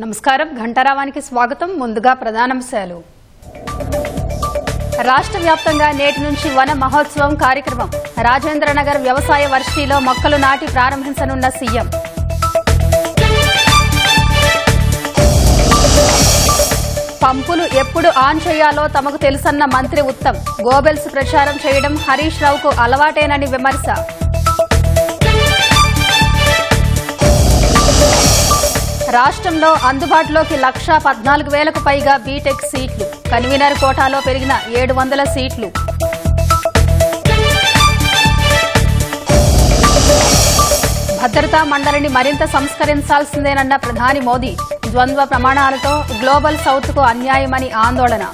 నమస్కారం, ఘంటారావానికి స్వాగతం. ముందుగా ప్రధానాంశాలు. రాష్ట్ర వ్యాప్తంగా నేటి నుంచి వన మహోత్సవం కార్యక్రమం. రాజేంద్రనగర్ వ్యవసాయ వర్సిటీలో మొక్కలు నాటి ప్రారంభించనున్న సీఎం. పంపులు ఎప్పుడు ఆన్ చేయాలో తమకు తెలుసన్న మంత్రి ఉత్తమ్. గోబెల్స్ ప్రచారం చేయడం హరీష్ రావుకు అలవాటేనని విమర్శ. రాష్ట్రంలో అందుబాటులోకి 1,14,000కు పైగా బీటెక్ సీట్లు. కన్వీనర్ కోటాలో పెరిగిన 700 సీట్లు. భద్రతా మండలిని మరింత సంస్కరించాల్సిందేనన్న ప్రధాని మోదీ. ద్వంద్వ ప్రమాణాలతో గ్లోబల్ సౌత్కు అన్యాయమని ఆందోళన.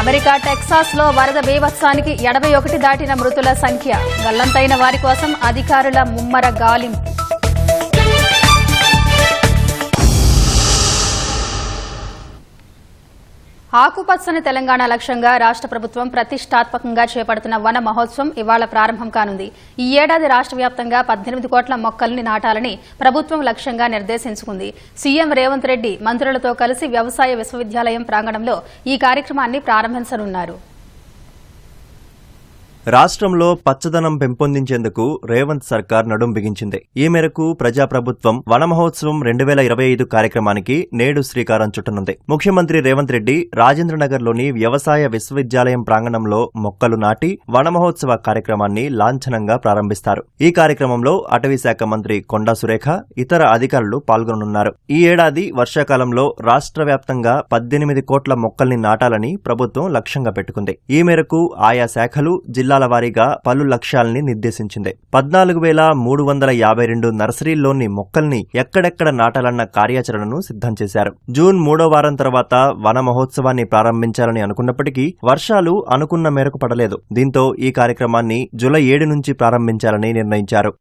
అమెరికా టెక్సాస్లో వరద బీభత్సానికి 81 దాటిన మృతుల సంఖ్య. గల్లంతైన వారి కోసం అధికారుల ముమ్మర గాలింపు. ఆకుపచ్చని తెలంగాణ లక్ష్యంగా రాష్ట్ర ప్రభుత్వం ప్రతిష్టాత్మకంగా చేపడుతున్న వన మహోత్సవం ఇవాళ ప్రారంభం కానుంది. ఈ ఏడాది రాష్ట్ర వ్యాప్తంగా 18 కోట్ల మొక్కల్ని నాటాలని ప్రభుత్వం లక్ష్యంగా నిర్దేశించుకుంది. సీఎం రేవంత్ రెడ్డి మంత్రులతో కలిసి వ్యవసాయ విశ్వవిద్యాలయం ప్రాంగణంలో ఈ కార్యక్రమాన్ని ప్రారంభించనున్నారు. రాష్ట్రంలో పచ్చదనం పెంపొందించేందుకు రేవంత్ సర్కార్ నడుం బిగించింది. ఈ మేరకు ప్రజాప్రభుత్వం వన మహోత్సవం 2025 కార్యక్రమానికి నేడు శ్రీకారం చుట్టనుంది. ముఖ్యమంత్రి రేవంత్ రెడ్డి రాజేంద్రనగర్లోని వ్యవసాయ విశ్వవిద్యాలయం ప్రాంగణంలో మొక్కలు నాటి వన మహోత్సవ కార్యక్రమాన్ని లాంఛనంగా ప్రారంభిస్తారు. ఈ కార్యక్రమంలో అటవీశాఖ మంత్రి కొండా సురేఖ, ఇతర అధికారులు పాల్గొననున్నారు. ఈ ఏడాది వర్షాకాలంలో రాష్ట్ర వ్యాప్తంగా 18 కోట్ల మొక్కల్ని నాటాలని ప్రభుత్వం లక్ష్యంగా పెట్టుకుంది. ఈ మేరకు ఆయా శాఖలు జిల్లా వారీగా పలు లక్ష్యాల్ని నిర్దేశించింది. 14,352 నర్సరీల్లోని మొక్కల్ని ఎక్కడెక్కడ నాటాలన్న కార్యాచరణను సిద్ధం చేశారు. జూన్ 3వ వారం తర్వాత వన మహోత్సవాన్ని ప్రారంభించాలని అనుకున్నప్పటికీ వర్షాలు అనుకున్న మేరకు పడలేదు. దీంతో ఈ కార్యక్రమాన్ని జూలై 7 నుంచి ప్రారంభించాలని నిర్ణయించారు.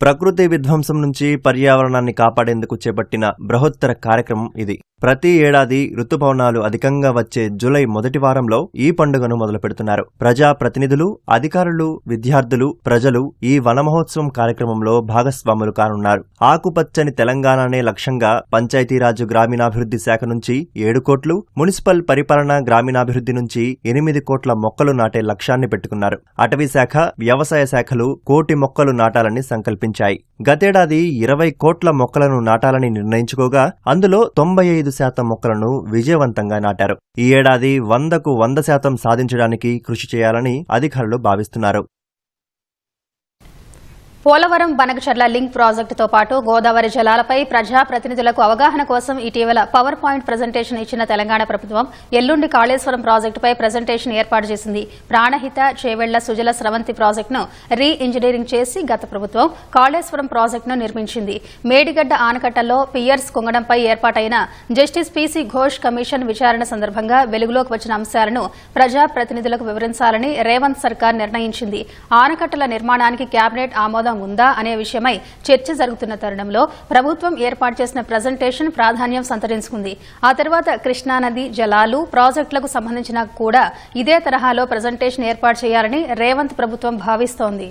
ప్రకృతి విధ్వంసం నుంచి పర్యావరణాన్ని కాపాడేందుకు చేపట్టిన బృహత్తర కార్యక్రమం ఇది. ప్రతి ఏడాది రుతుపవనాలు అధికంగా వచ్చే జూలై మొదటి వారంలో ఈ పండుగను మొదలు పెడుతున్నారు. ప్రజా ప్రతినిధులు, అధికారులు, విద్యార్థులు, ప్రజలు ఈ వన మహోత్సవం కార్యక్రమంలో భాగస్వాములు కానున్నారు. ఆకుపచ్చని తెలంగాణనే లక్ష్యంగా పంచాయతీరాజ్ గ్రామీణాభివృద్ధి శాఖ నుంచి 7 కోట్లు, మున్సిపల్ పరిపాలన గ్రామీణాభివృద్ధి నుంచి 8 కోట్ల మొక్కలు నాటే లక్ష్యాన్ని పెట్టుకున్నారు. అటవీ శాఖ, వ్యవసాయ శాఖలు 1 కోటి మొక్కలు నాటాలని సంకల్పించాయి. గతేడాది 20 కోట్ల మొక్కలను నాటాలని నిర్ణయించుకోగా అందులో 95% మొక్కలను విజయవంతంగా నాటారు. ఈ ఏడాది 100కు 100% సాధించడానికి కృషి చేయాలని అధికారులు భావిస్తున్నారు. పోలవరం బనకచర్ల లింక్ ప్రాజెక్టుతో పాటు గోదావరి జలాలపై ప్రజాప్రతినిధులకు అవగాహన కోసం ఇటీవల పవర్ పాయింట్ ప్రజెంటేషన్ ఇచ్చిన తెలంగాణ ప్రభుత్వం ఎల్లుండి కాళేశ్వరం ప్రాజెక్టుపై ప్రజెంటేషన్ ఏర్పాటు చేసింది. ప్రాణహిత, చేవెళ్ల, సుజల స్రవంతి ప్రాజెక్టును రీ ఇంజనీరింగ్ చేసి గత ప్రభుత్వం కాళేశ్వరం ప్రాజెక్టును నిర్మించింది. మేడిగడ్డ ఆనకట్టలో పియర్స్ కుంగడంపై ఏర్పాటైన జస్టిస్ పీసీ ఘోష్ కమిషన్ విచారణ సందర్భంగా వెలుగులోకి వచ్చిన అంశాలను ప్రజాప్రతినిధులకు వివరించాలని రేవంత్ సర్కార్ నిర్ణయించింది. ఆనకట్టల నిర్మాణానికి కేబినెట్ ఆమోదం ఉందా అనే విషయమై చర్చ జరుగుతున్న తరుణంలో ప్రభుత్వం ఏర్పాటు చేసిన ప్రజెంటేషన్ ప్రాధాన్యం సంతరించుకుంది. ఆ తర్వాత కృష్ణానది జలాలు ప్రాజెక్టులకు సంబంధించిన కూడా ఇదే తరహాలో ప్రజెంటేషన్ ఏర్పాటు చేయాలని రేవంత్ ప్రభుత్వం భావిస్తోంది.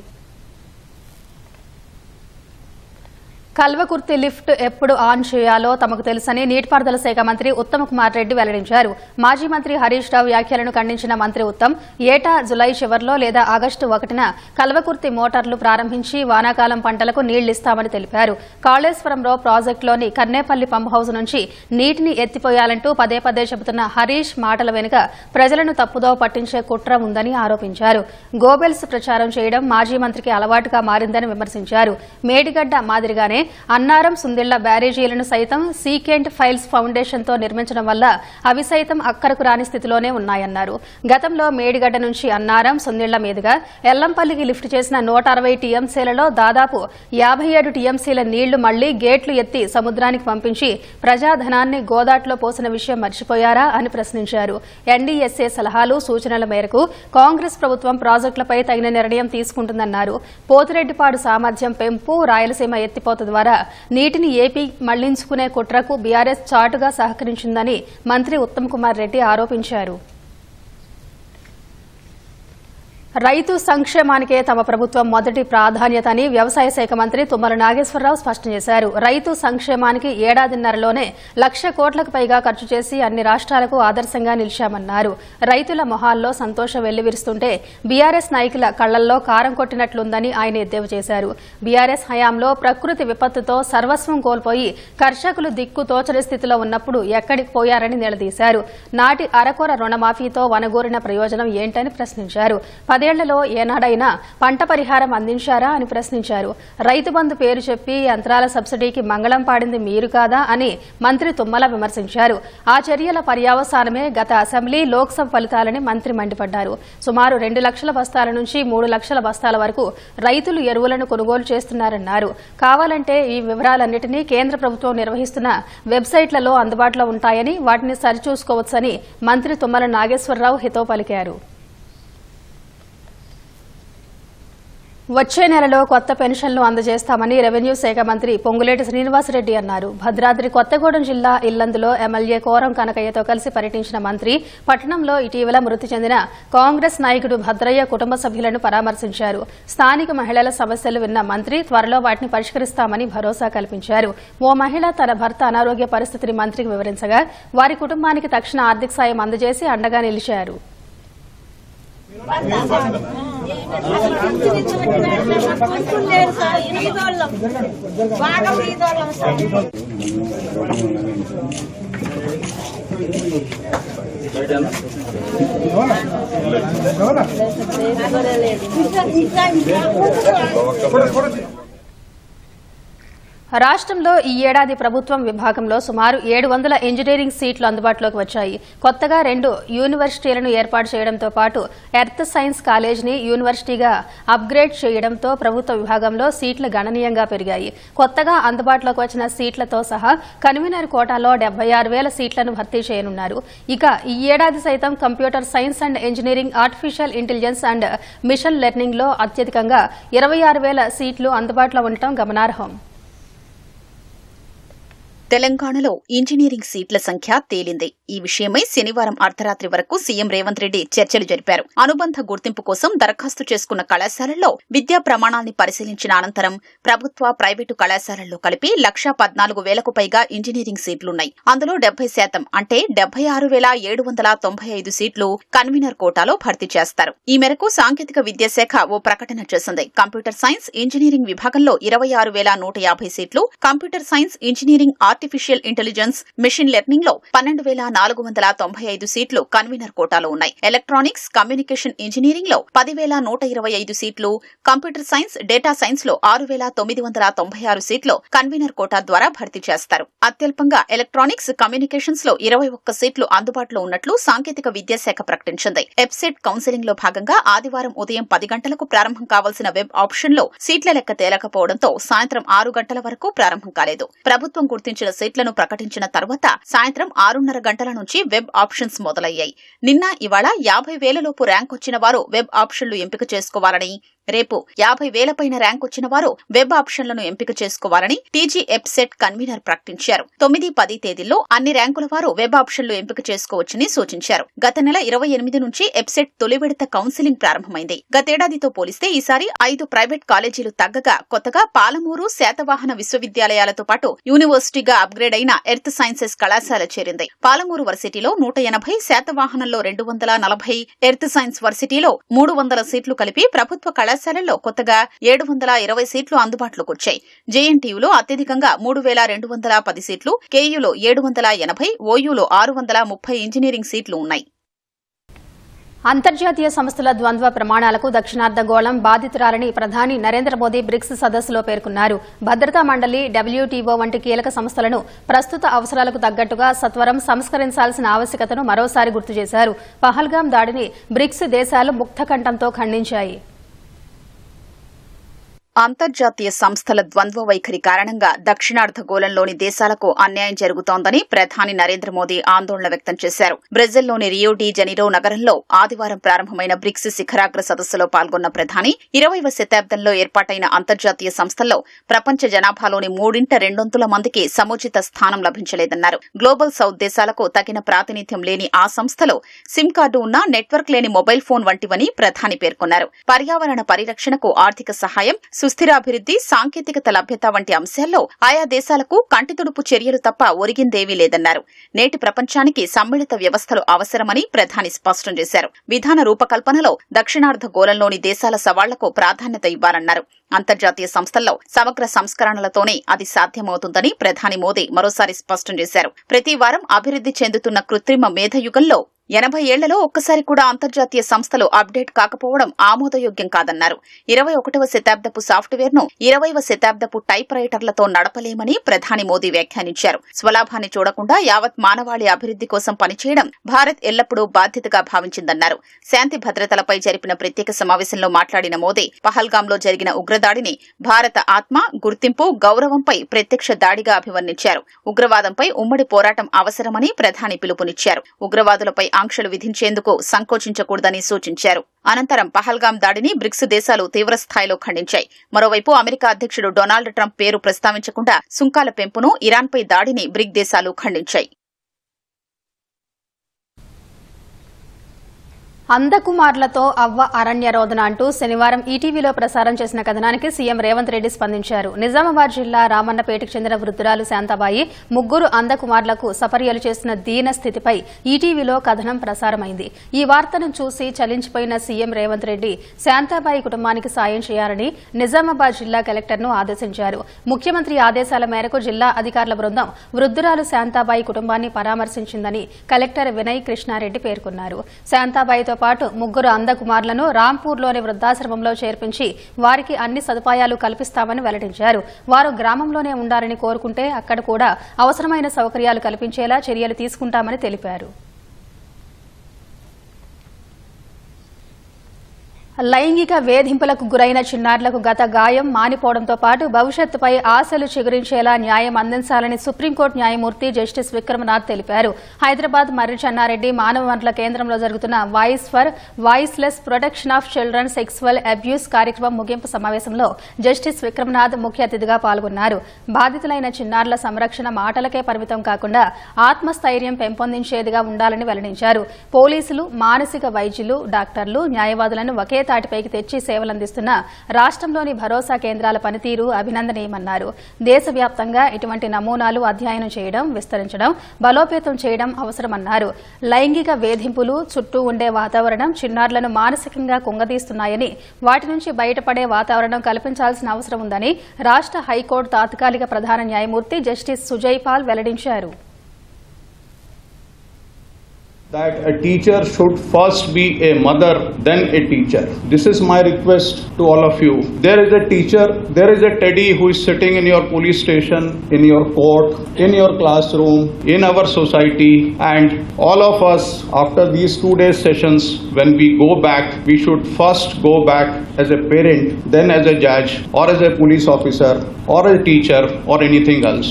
కల్వకుర్తి లిఫ్ట్ ఎప్పుడు ఆన్ చేయాలో తమకు తెలుసని నీటిపారుదల శాఖ మంత్రి ఉత్తమ్ కుమార్ రెడ్డి వెల్లడించారు. మాజీ మంత్రి హరీష్ రావు వ్యాఖ్యలను ఖండించిన మంత్రి ఉత్తమ్ ఏటా జులై చివర్లో లేదా ఆగస్టు 1న కల్వకుర్తి మోటార్లు ప్రారంభించి వానాకాలం పంటలకు నీళ్లిస్తామని తెలిపారు. కాళేశ్వరంలో ప్రాజెక్టులోని కన్నేపల్లి పంప్ హౌస్ నుంచి నీటిని ఎత్తిపోయాలంటూ పదే పదే చెబుతున్న హరీష్ మాటల వెనుక ప్రజలను తప్పుదోవ పట్టించే కుట్ర ఉందని ఆరోపించారు. గోబెల్స్ ప్రచారం చేయడం మాజీ మంత్రికి అలవాటుగా మారిందని విమర్శించారు. మేడిగడ్డ మాదిరిగానే అన్నారం సుందిళ్ల బ్యారేజీలను సైతం సీకెంట్ ఫైల్స్ ఫౌండేషన్తో నిర్మించడం వల్ల అవి సైతం అక్కరకు రాని స్థితిలోనే ఉన్నాయన్నారు. గతంలో మేడిగడ్డ నుంచి అన్నారం సుందిళ్ల మీదుగా ఎల్లంపల్లికి లిఫ్ట్ చేసిన 160 టీఎంసీలలో దాదాపు 57 టీఎంసీల నీళ్లు మళ్లీ గేట్లు ఎత్తి సముద్రానికి పంపించి ప్రజాధనాన్ని గోదాట్లో పోసిన విషయం మర్చిపోయారా అని ప్రశ్నించారు. ఎన్డీఎస్ఏ సలహాలు సూచనల మేరకు కాంగ్రెస్ ప్రభుత్వం ప్రాజెక్టులపై తగిన నిర్ణయం తీసుకుంటుందన్నారు. పోతిరెడ్డిపాడు సామర్థ్యం పెంపు, రాయలసీమ ఎత్తిపోత ద్వారా నీటిని ఏపీ మళ్లించుకునే కుట్రకు బీఆర్ఎస్ చాటుగా సహకరించిందని మంత్రి ఉత్తమ్ కుమార్ రెడ్డి ఆరోపించారు. రైతు సంక్షేమానికే తమ ప్రభుత్వం మొదటి ప్రాధాన్యత అని వ్యవసాయ శాఖ మంత్రి తుమ్మల నాగేశ్వరరావు స్పష్టం చేశారు. రైతు సంక్షేమానికి ఏడాదిన్నరలోనే 1,00,000 కోట్లకు పైగా ఖర్చు చేసి అన్ని రాష్ట్రాలకు ఆదర్శంగా నిలిచామన్నారు. రైతుల మొహాల్లో సంతోషం వెల్లివిరుస్తుంటే బీఆర్ఎస్ నాయకుల కళ్లల్లో కారం కొట్టినట్లుందని ఆయన ఎద్దేవా చేశారు. బీఆర్ఎస్ హయాంలో ప్రకృతి విపత్తుతో సర్వస్వం కోల్పోయి కర్షకులు దిక్కు తోచని స్థితిలో ఉన్నప్పుడు ఎక్కడికి పోయారని నిలదీశారు. నాటి అరకొర రుణమాఫీతో వనగూరిన ప్రయోజనం ఏంటని ప్రశ్నించారు. 10 ఏళ్లలో ఏనాడైనా పంట పరిహారం అందించారా అని ప్రశ్నించారు. రైతు బంధు పేరు చెప్పి యంత్రాల సబ్సిడీకి మంగళం పాడింది మీరు కాదా అని మంత్రి తుమ్మల విమర్శించారు. ఆ చర్యల పర్యవసానమే గత అసెంబ్లీ, లోక్సభ ఫలితాలని మంత్రి మండిపడ్డారు. సుమారు 2 లక్షల బస్తాల నుంచి 3 లక్షల బస్తాల వరకు రైతులు ఎరువులను కొనుగోలు చేస్తున్నారన్నారు. కావాలంటే ఈ వివరాలన్నింటినీ కేంద్ర ప్రభుత్వం నిర్వహిస్తున్న వెబ్సైట్లలో అందుబాటులో ఉంటాయని, వాటిని సరిచూసుకోవచ్చని మంత్రి తుమ్మల నాగేశ్వరరావు హితవు పలికారు. వచ్చే నెలలో కొత్త పెన్షన్లు అందజేస్తామని రెవెన్యూ శాఖ మంత్రి పొంగులేటి శ్రీనివాసరెడ్డి అన్నారు. భద్రాద్రి కొత్తగూడెం జిల్లా ఇల్లందులో ఎమ్మెల్యే కోరం కనకయ్యతో కలిసి పర్యటించిన మంత్రి పట్టణంలో ఇటీవల మృతి చెందిన కాంగ్రెస్ నాయకుడు భద్రయ్య కుటుంబ సభ్యులను పరామర్శించారు. స్థానిక మహిళల సమస్యలు విన్న మంత్రి త్వరలో వాటిని పరిష్కరిస్తామని భరోసా కల్పించారు. ఓ మహిళ తన భర్త అనారోగ్య పరిస్థితిని మంత్రికి వివరించగా వారి కుటుంబానికి తక్షణ ఆర్థిక సాయం అందజేసి అండగా నిలిచారు. రాష్ట్రంలో ఈ ఏడాది ప్రభుత్వం విభాగంలో సుమారు 700 ఇంజనీరింగ్ సీట్లు అందుబాటులోకి వచ్చాయి. కొత్తగా 2 యూనివర్సిటీలను ఏర్పాటు చేయడంతో పాటు ఎర్త్ సైన్స్ కాలేజీని యూనివర్సిటీగా అప్గ్రేడ్ చేయడంతో ప్రభుత్వ విభాగంలో సీట్లు గణనీయంగా పెరిగాయి. కొత్తగా అందుబాటులోకి వచ్చిన సీట్లతో సహా కన్వీనర్ కోటాలో 76,000 సీట్లను భర్తీ చేయనున్నారు. ఇక ఈ ఏడాది సైతం computer science and engineering, artificial intelligence and machine learning లో అత్యధికంగా 26,000 సీట్లు అందుబాటులో ఉండటం గమనార్హం. తెలంగాణలో ఇంజనీరింగ్ సీట్ల సంఖ్య తేలింది. ఈ విషయమై శనివారం అర్ధరాత్రి వరకు సీఎం రేవంత్ రెడ్డి చర్చలు జరిపారు. అనుబంధ గుర్తింపు కోసం దరఖాస్తు చేసుకున్న కళాశాలల్లో విద్యా ప్రమాణాన్ని పరిశీలించిన అనంతరం ప్రభుత్వ, ప్రైవేటు కళాశాలల్లో కలిపి 1,14,000కు పైగా ఇంజనీరింగ్ సీట్లున్నాయి. అందులో 70% అంటే 76,795 సీట్లు కన్వీనర్ కోటాలో భర్తీ చేస్తారు. ఈ మేరకు సాంకేతిక విద్యాశాఖ ఓ ప్రకటన చేసింది. కంప్యూటర్ సైన్స్, ఇంజనీరింగ్ విభాగంలో 26,150 సీట్లు, computer science, engineering, artificial intelligence, machine learning లో 12,495 సీట్లు కన్వీనర్ కోటాలో ఉన్నాయి. ఎలక్ట్రానిక్స్, కమ్యూనికేషన్ ఇంజనీరింగ్ లో 10,125 సీట్లు, కంప్యూటర్ సైన్స్, డేటా సైన్స్ లో 6,996 సీట్లు కన్వీనర్ కోటా ద్వారా భర్తీ చేస్తారు. అత్యల్పంగా ఎలక్ట్రానిక్స్, కమ్యూనికేషన్స్ లో 21 సీట్లు అందుబాటులో ఉన్నట్లు సాంకేతిక విద్యాశాఖ ప్రకటించింది. ఎప్సెట్ కౌన్సిలింగ్ లో భాగంగా ఆదివారం ఉదయం 10 గంటలకు ప్రారంభం కావాల్సిన వెబ్ ఆప్షన్ లో సీట్ల లెక్క తేలకపోవడంతో సాయంత్రం 6 గంటల వరకు ప్రారంభం కాలేదు. ప్రభుత్వం గుర్తించిన సీట్లను ప్రకటించిన తర్వాత సాయంత్రం 6:30 గంటల నుంచి వెబ్ ఆప్షన్స్ మొదలయ్యాయి. నిన్న, ఇవాళ 50,000 లోపు ర్యాంక్ వచ్చిన వారు వెబ్ ఆప్షన్లు ఎంపిక చేసుకోవాలని, రేపు 50,000 పైన ర్యాంక్ వచ్చిన వారు వెబ్ ఆప్షన్లను ఎంపిక చేసుకోవాలని టీజీ ఎప్సెట్ కన్వీనర్ ప్రకటించారు. 9-10 తేదీల్లో అన్ని ర్యాంకుల వారు వెబ్ ఆప్షన్లు ఎంపిక చేసుకోవచ్చని సూచించారు. గత నెల 28 నుంచి ఎప్సెట్ తొలి విడత కౌన్సిలింగ్ ప్రారంభమైంది. గతేడాదితో పోలిస్తే ఈసారి 5 ప్రైవేట్ కాలేజీలు తగ్గగా కొత్తగా పాలమూరు, శాతవాహన విశ్వవిద్యాలయాలతో పాటు యూనివర్సిటీగా అప్గ్రేడ్ అయిన ఎర్త్ సైన్సెస్ కళాశాల చేరింది. పాలమూరు వర్సిటీలో 180, శాతవాహనంలో 240, ఎర్త్ సైన్స్ వర్సిటీలో 300 సీట్లు కలిపి ప్రభుత్వ కళాశాలల్లో కొత్తగా 720 సీట్లు అందుబాటులోకి వచ్చాయి. జేఎన్టీయూలో అత్యధికంగా 3,210 సీట్లు, కేయూలో 780, ఓయూలో 630 ఇంజనీరింగ్ సీట్లు ఉన్నాయి. అంతర్జాతీయ సంస్థల ద్వంద్వ ప్రమాణాలకు దక్షిణార్ధగోళం బాధితురాలని ప్రధాని నరేంద్ర మోదీ బ్రిక్స్ సదస్సులో పేర్కొన్నారు. భద్రతా మండలి, డబ్ల్యూటీఓ వంటి కీలక సంస్థలను ప్రస్తుత అవసరాలకు తగ్గట్టుగా సత్వరం సంస్కరించాల్సిన ఆవశ్యకతను మరోసారి గుర్తు చేశారు. పహల్గాం దాడిని బ్రిక్స్ దేశాలు ముక్తకంఠంతో ఖండించాయి. అంతర్జాతీయ సంస్థల ద్వంద్వ వైఖరి కారణంగా దక్షిణార్ధగోళంలోని దేశాలకు అన్యాయం జరుగుతోందని ప్రధాని నరేంద్ర మోదీ ఆందోళన వ్యక్తం చేశారు. బ్రెజిల్లోని రియో డి జనీరో నగరంలో ఆదివారం ప్రారంభమైన బ్రిక్స్ శిఖరాగ్ర సదస్సులో పాల్గొన్న ప్రధాని 20వ శతాబ్దంలో ఏర్పాటైన అంతర్జాతీయ సంస్థల్లో ప్రపంచ జనాభాలోని 3/2 మందికి సముచిత స్థానం లభించలేదన్నారు. గ్లోబల్ సౌత్ దేశాలకు తగిన ప్రాతినిధ్యం లేని ఆ సంస్థలో సిమ్ కార్డు ఉన్న నెట్వర్క్ లేని మొబైల్ ఫోన్ వంటివని ప్రధాని పేర్కొన్నారు. పర్యావరణ పరిరక్షణకు ఆర్థిక సహాయం, సుస్థిరాభివృద్ది, సాంకేతికత లభ్యత వంటి అంశాల్లో ఆయా దేశాలకు కంటితుడుపు చర్యలు తప్ప ఒరిగిందేవీ లేదన్నారు. నేటి ప్రపంచానికి సమ్మిళిత వ్యవస్థలు అవసరమని ప్రధాని స్పష్టం చేశారు. విధాన రూపకల్పనలో దక్షిణార్ధగోళంలోని దేశాల సవాళ్లకు ప్రాధాన్యత ఇవ్వాలన్నారు. అంతర్జాతీయ సంస్థల్లో సమగ్ర సంస్కరణలతోనే అది సాధ్యమవుతుందని ప్రధాని మోదీ మరోసారి స్పష్టం చేశారు. ప్రతి వారం అభివృద్ది చెందుతున్న కృత్రిమ మేధయుగంలో 80 ఏళ్లలో ఒక్కసారి కూడా అంతర్జాతీయ సంస్థలు అప్డేట్ కాకపోవడం ఆమోదయోగ్యం కాదన్నారు. 21వ శతాబ్దపు సాఫ్ట్వేర్ ను 20వ శతాబ్దపు టైప్ రైటర్లతో నడపలేమని ప్రధాని మోదీ వ్యాఖ్యానించారు. స్వలాభాన్ని చూడకుండా యావత్ మానవాళి అభివృద్ది కోసం పనిచేయడం భారత్ ఎల్లప్పుడూ బాధ్యతగా భావించిందన్నారు. శాంతి భద్రతలపై జరిపిన ప్రత్యేక సమావేశంలో మాట్లాడిన మోదీ పహల్గాంలో జరిగిన ఉగ్రదాడిని భారత ఆత్మ, గుర్తింపు, గౌరవంపై ప్రత్యక్ష దాడిగా అభివర్ణించారు. ఉగ్రవాదంపై ఉమ్మడి పోరాటం అవసరమని ప్రధాని పిలుపునిచ్చారు. ఉగ్రవాదులపై ఆంక్షలు విధించేందుకు సంకోచించకూడదని సూచించారు. అనంతరం పహల్గాం దాడిని బ్రిక్స్ దేశాలు తీవ్రస్థాయిలో ఖండించాయి. మరోవైపు అమెరికా అధ్యక్షుడు డొనాల్డ్ ట్రంప్ పేరు ప్రస్తావించకుండా సుంకాల పెంపును, ఇరాన్పై దాడిని బ్రిక్ దేశాలు ఖండించాయి. అందకుమార్లతో అవ్వ అరణ్య రోదన అంటూ శనివారం ఈటీవీలో ప్రసారం చేసిన కథనానికి సీఎం రేవంత్ రెడ్డి స్పందించారు. నిజామాబాద్ జిల్లా రామన్నపేటకు చెందిన వృద్ధురాలు శాంతాబాయి 3 అందకుమార్లకు సపర్యలు చేసిన దీన స్థితిపై ఈటీవీలో కథనం ప్రసారమైంది. ఈ వార్తను చూసి చలించిపోయిన సీఎం రేవంత్ రెడ్డి శాంతాబాయి కుటుంబానికి సాయం చేయాలని నిజామాబాద్ జిల్లా కలెక్టర్ను ఆదేశించారు. ముఖ్యమంత్రి ఆదేశాల మేరకు జిల్లా అధికారుల బృందం వృద్ధురాలు శాంతాబాయి కుటుంబాన్ని పరామర్శించిందని కలెక్టర్ వినయ్ కృష్ణారెడ్డి పేర్కొన్నారు. శాంతాబాయితో పాటు 3 అందకుమార్లను రాంపూర్లోని వృద్ధాశ్రమంలో చేర్పించి వారికి అన్ని సదుపాయాలు కల్పిస్తామని వెల్లడించారు. వారు గ్రామంలోనే ఉండాలని కోరుకుంటే అక్కడ కూడా అవసరమైన సౌకర్యాలు కల్పించేలా చర్యలు తీసుకుంటామని తెలిపారు. లైంగిక వేధింపులకు గురైన చిన్నారులకు గత గాయం మానిపోవడంతో పాటు భవిష్యత్తుపై ఆశలు చిగురించేలా న్యాయం అందించాలని సుప్రీంకోర్టు న్యాయమూర్తి జస్టిస్ విక్రమనాథ్ తెలిపారు. హైదరాబాద్ మర్రి చెన్నారెడ్డి మానవ వనరుల కేంద్రంలో జరుగుతున్న voice for voiceless protection of children sexual abuse కార్యక్రమం ముగింపు సమావేశంలో జస్టిస్ విక్రమనాథ్ ముఖ్య అతిథిగా పాల్గొన్నారు. బాధితులైన చిన్నారుల సంరక్షణ మాటలకే పరిమితం కాకుండా ఆత్మస్థైర్యం పెంపొందించేదిగా ఉండాలని వెల్లడించారు. పోలీసులు, మానసిక వైద్యులు, డాక్టర్లు, న్యాయవాదులను ఒకే తాటిపైకి తెచ్చి సేవలందిస్తున్న రాష్ట్రంలోని భరోసా కేంద్రాల పనితీరు అభినందనీయమన్నారు. దేశవ్యాప్తంగా ఇటువంటి నమూనాలు అధ్యయనం చేయడం, విస్తరించడం, బలోపేతం చేయడం అవసరమన్నారు. లైంగిక వేధింపులు, చుట్టూ ఉండే వాతావరణం చిన్నారులను మానసికంగా కుంగదీస్తున్నాయని, వాటి నుంచి బయటపడే వాతావరణం కల్పించాల్సిన అవసరం ఉందని రాష్ట్ర హైకోర్టు తాత్కాలిక ప్రధాన న్యాయమూర్తి జస్టిస్ సుజయ్ పాల్ వెల్లడించారు. That a teacher should first be a mother, then a teacher. This is my request to all of you. There is a teacher, there is a Teddy who is sitting in your police station, in your court, in your classroom, in our society, and all of us after these 2 days sessions, when we go back, we should first go back as a parent, then as a judge, or as a police officer, or a teacher, or anything else.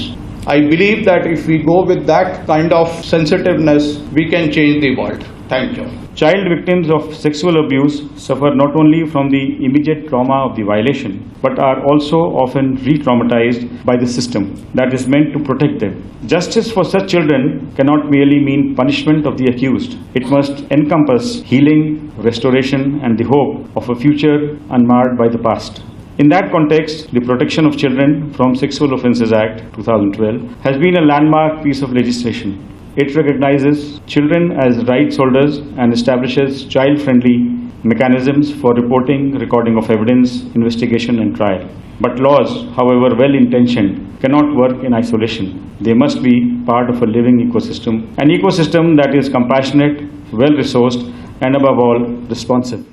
I believe that if we go with that kind of sensitiveness, we can change the world. Thank you. Child victims of sexual abuse suffer not only from the immediate trauma of the violation, but are also often re-traumatized by the system that is meant to protect them. Justice for such children cannot merely mean punishment of the accused. It must encompass healing, restoration, and the hope of a future unmarred by the past. In that context, the Protection of Children from Sexual Offences Act 2012 has been a landmark piece of legislation. It recognizes children as rights holders and establishes child-friendly mechanisms for reporting, recording of evidence, investigation and trial. But laws, however well-intentioned, cannot work in isolation. They must be part of a living ecosystem, an ecosystem that is compassionate, well-resourced and above all, responsive.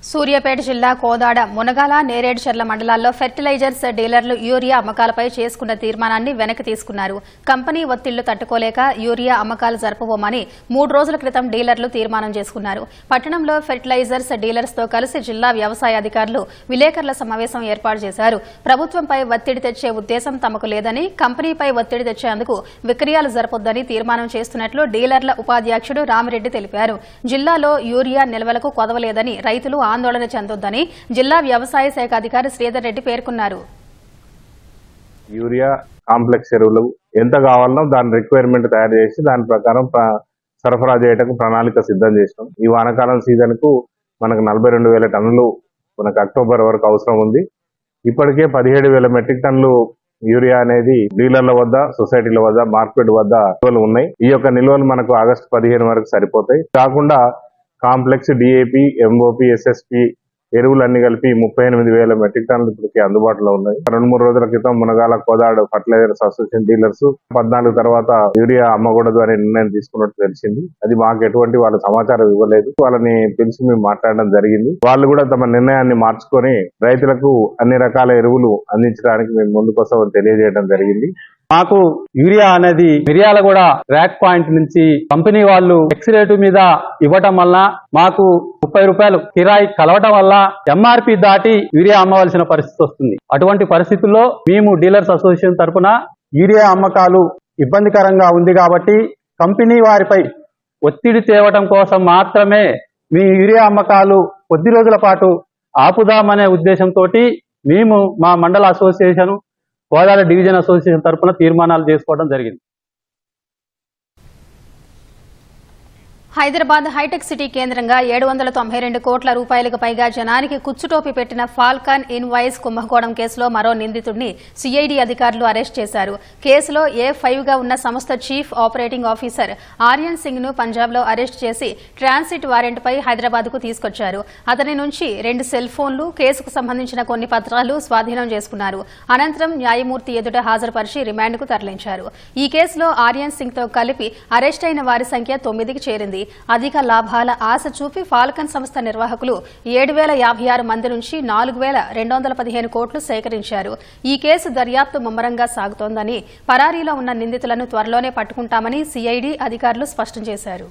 Suryapet జిల్లా కోదాడ మునగాల నేరేడుచర్ల మండలాల్లో fertilisers డీలర్లు urea అమ్మకాలపై చేసుకున్న తీర్మానాన్ని వెనక్కి తీసుకున్నారు. Company ఒత్తిళ్లు తట్టుకోలేక urea అమ్మకాలు జరపబోమని 3 రోజుల క్రితం డీలర్లు తీర్మానం చేసుకున్నారు. పట్టణంలో ఫెర్టిలైజర్స్ డీలర్స్ తో కలిసి జిల్లా వ్యవసాయ అధికారులు విలేకరుల సమావేశం ఏర్పాటు చేశారు. ప్రభుత్వంపై ఒత్తిడి తెచ్చే ఉద్దేశం తమకు లేదని, కంపెనీపై ఒత్తిడి తెచ్చేందుకు విక్రయాలు జరపొద్దని తీర్మానం చేస్తున్నట్లు డీలర్ల ఉపాధ్యక్షుడు రామిరెడ్డి తెలిపారు. జిల్లాలో యూరియా నిల్వలకు కొదవలేదని, రైతులు ఆందోళన చెందొద్దని జిల్లా వ్యవసాయ శాఖ అధికారి శ్రీధర్ రెడ్డి పేర్కొన్నారు. యూరియా కాంప్లెక్స్ ఎరువులు ఎంత కావాలనో దాని రిక్వైర్మెంట్ తయారు చేసి దాని ప్రకారం సరఫరా చేయడానికి ప్రణాళిక సిద్ధం చేసినాం. ఈ వానాకాలం సీజన్ కు మనకు 42,000 టన్నులు మనకు అక్టోబర్ వరకు అవసరం ఉంది. ఇప్పటికే 17,000 మెట్రిక్ టన్నులు యూరియా అనేది డీలర్ల వద్ద, సొసైటీల వద్ద, మార్కెట్ వద్ద నిల్వలు ఉన్నాయి. ఈ యొక్క నిల్వలు మనకు ఆగస్టు 15 వరకు సరిపోతాయి. కాకుండా కాంప్లెక్స్, డిఏపి, ఎంఓపి, ఎస్ఎస్పి ఎరువులన్నీ కలిపి 38,000 మెట్రిక్ టన్నులు ఇప్పటికీ అందుబాటులో ఉన్నాయి. 2-3 రోజుల క్రితం Munagala Kodad fertilisers association dealers 14 తర్వాత యూరియా అమ్మకూడదు అనే నిర్ణయం తీసుకున్నట్టు తెలిసింది. అది మాకు ఎటువంటి వాళ్ళ సమాచారం ఇవ్వలేదు. వాళ్ళని పిలిచి మేము మాట్లాడడం జరిగింది. వాళ్ళు కూడా తమ నిర్ణయాన్ని మార్చుకొని రైతులకు అన్ని రకాల ఎరువులు అందించడానికి మేము ముందుకొస్తామని తెలియజేయడం జరిగింది. మాకు యూరియా అనేది మిర్యాలగూడ ర్యాక్ పాయింట్ నుంచి కంపెనీ వాళ్ళు ఎక్స్ రేటు మీద ఇవ్వటం వల్ల మాకు 30 రూపాయలు కిరాయి కలవటం వల్ల ఎంఆర్పి దాటి యూరియా అమ్మవలసిన పరిస్థితి వస్తుంది. అటువంటి పరిస్థితుల్లో మేము డీలర్స్ అసోసియేషన్ తరఫున యూరియా అమ్మకాలు ఇబ్బందికరంగా ఉంది కాబట్టి కంపెనీ వారిపై ఒత్తిడి తేవటం కోసం మాత్రమే మీ యూరియా అమ్మకాలు కొద్ది రోజుల పాటు ఆపుదామనే ఉద్దేశంతో మేము మా మండల అసోసియేషన్, కోదాడ డివిజన్ అసోసియేషన్ తరఫున తీర్మానాలు చేసుకోవడం జరిగింది. హైదరాబాద్ హైటెక్ సిటీ కేంద్రంగా 792 కోట్ల రూపాయలకు పైగా జనానికి కుచ్చుటోపి పెట్టిన ఫాల్కాన్ ఇన్వాయిస్ కుంభకోణం కేసులో మరో నిందితుడిని సిఐడి అధికారులు అరెస్ట్ చేశారు. కేసులో A5గా ఉన్న సంస్థ chief operating officer Aryan Singh ను పంజాబ్ లో అరెస్ట్ చేసి ట్రాన్సిట్ వారెంట్ పై హైదరాబాద్ కు తీసుకొచ్చారు. అతని నుంచి 2 సెల్ ఫోన్లు, కేసుకు సంబంధించిన కొన్ని పత్రాలు స్వాధీనం చేసుకున్నారు. అనంతరం న్యాయమూర్తి ఎదుట హాజరుపరిచి రిమాండ్ కు తరలించారు. ఈ కేసులో ఆర్యన్ సింగ్ తో కలిపి అరెస్ట్ అయిన వారి సంఖ్య 9కి చేరింది. అధిక లాభాల ఆశ చూపి ఫాల్కన్ సంస్థ నిర్వాహకులు 7,056 మంది నుంచి 4,215 కోట్లు సేకరించారు. ఈ కేసు దర్యాప్తు ముమ్మరంగా సాగుతోందని, పరారీలో ఉన్న నిందితులను త్వరలోనే పట్టుకుంటామని సిఐడి అధికారులు స్పష్టం చేశారు.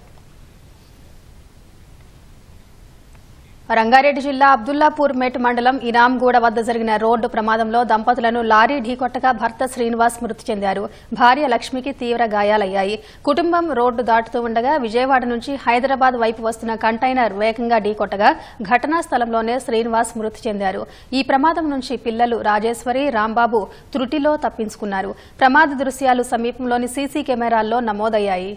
రంగారెడ్డి జిల్లా అబ్దుల్లాపూర్ మెట్ మండలం ఇనాంగూడ వద్ద జరిగిన రోడ్డు ప్రమాదంలో దంపతులను లారీ ఢీకొట్టగా భర్త శ్రీనివాస్ మృతి చెందారు. భార్య లక్ష్మికి తీవ్ర గాయాలయ్యాయి. కుటుంబం రోడ్డు దాటుతూ ఉండగా విజయవాడ నుంచి హైదరాబాద్ వైపు వస్తున్న కంటైనర్ వేగంగా ఢీకొట్టగా ఘటనా స్థలంలోనే శ్రీనివాస్ మృతి చెందారు. ఈ ప్రమాదం నుంచి పిల్లలు రాజేశ్వరి, రాంబాబు త్రుటిలో తప్పించుకున్నారు. ప్రమాద దృశ్యాలు సమీపంలోని సీసీ కెమెరాల్లో నమోదయ్యాయి.